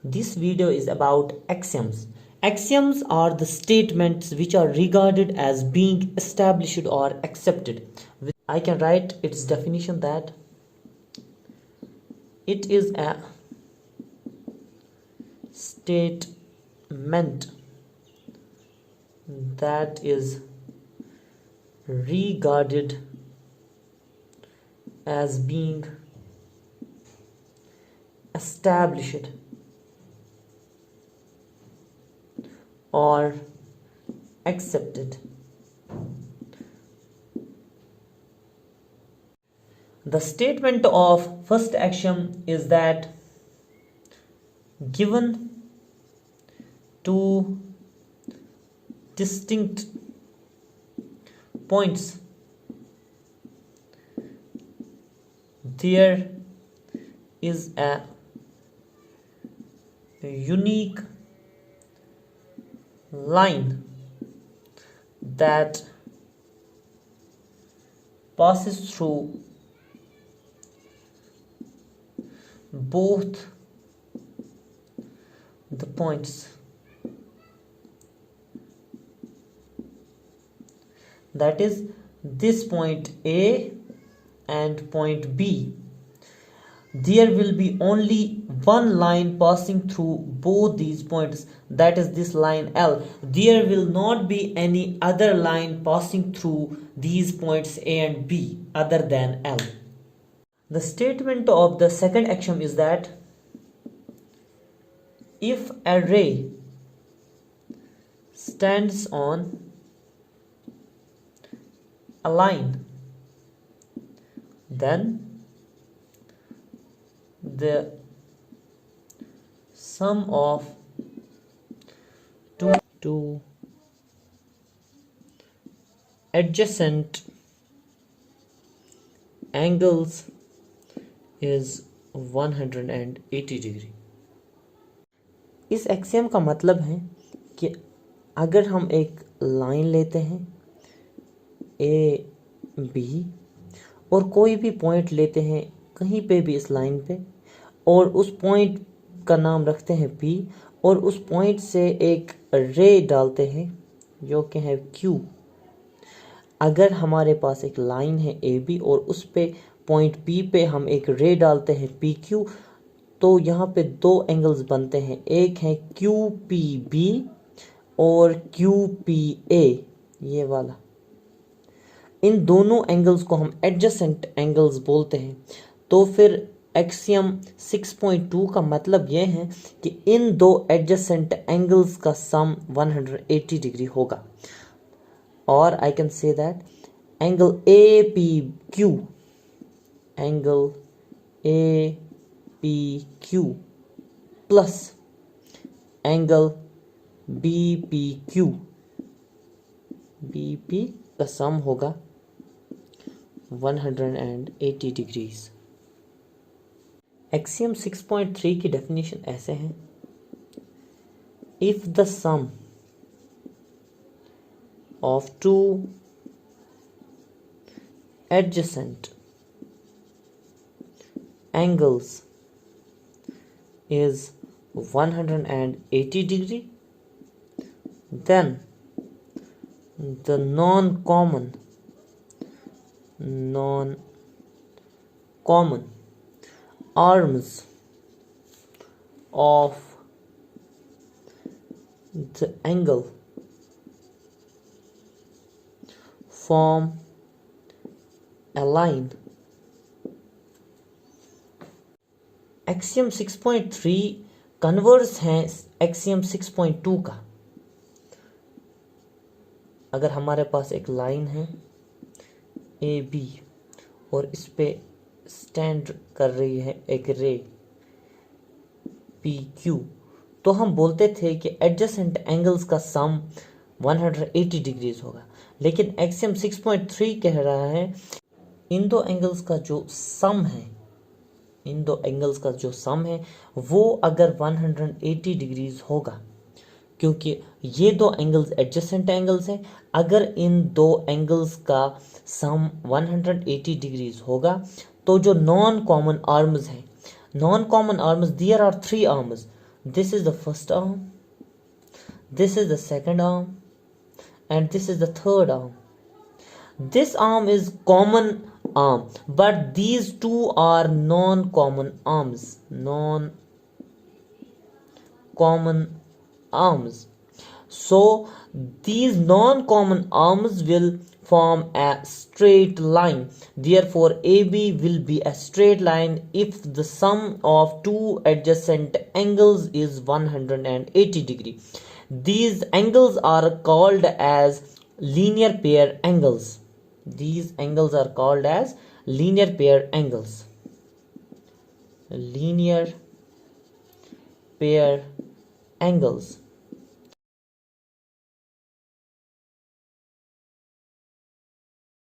This video is about axioms. Axioms are the statements which are regarded as being established or accepted. I can write its definition that it is a statement that is regarded as being established or accepted. The statement of first axiom is that given two distinct points, there is a unique line that passes through both the points, that is this point A and point B. There will be only one line passing through both these points, that is this line L. There will not be any other line passing through these points A and B other than L. The statement of the second axiom is that if a ray stands on a line, then the sum of two adjacent angles is 180 degree. इस axiom का मतलब है कि अगर हम एक line लेते हैं ए बी और कोई भी पॉइंट लेते हैं कहीं पे भी इस लाइन पे और उस पॉइंट का नाम रखते हैं पी और उस पॉइंट से एक रे डालते हैं जो कि है क्यू। अगर हमारे पास एक लाइन है ए बी और उस पे पॉइंट पी पे हम एक रे डालते हैं पी क्यू, तो यहाँ पे दो एंगल्स बनते हैं, एक है क्यू पी बी और क्यू पी ए, ये वाला। इन दोनों एंगल्स को हम एडजेसेंट एंगल्स बोलते हैं। तो फिर एक्सियम 6.2 का मतलब यह है कि इन दो एडजेसेंट एंगल्स का सम 180 डिग्री होगा। और I can say that angle A P Q, angle A P Q plus angle B P Q, B P का सम होगा 180 डिग्रीज। एक्सियम 6.3 की डेफिनेशन ऐसे है, if the sum of two adjacent angles is 180 degree, then the non-common arms of the angle form a line. Axiom 6.3 converse है axiom 6.2 का। अगर हमारे पास एक लाइन है ए बी और इस पे स्टैंड कर रही है एक रे पी क्यू, तो हम बोलते थे कि एडजेसेंट एंगल्स का सम 180 डिग्रीज होगा। लेकिन एक्सियम 6.3 कह रहा है इन दो एंगल्स का जो सम है वो अगर 180 डिग्रीज होगा, क्योंकि ये दो एंगल्स एडजेसेंट एंगल्स हैं। अगर इन दो एंगल्स का सम 180 डिग्रीज होगा तो जो नॉन कॉमन आर्म्स हैं, non common arms there are 3 arms, This is the first arm, this is the second arm, and this is the third arm. This arm is common arm, but these two are non-common arms. Non-common arms. So these non-common arms will form a straight line. Therefore, AB will be a straight line if the sum of two adjacent angles is 180 degree. These angles are called as linear pair angles. These angles are called as linear pair angles. Linear pair angles.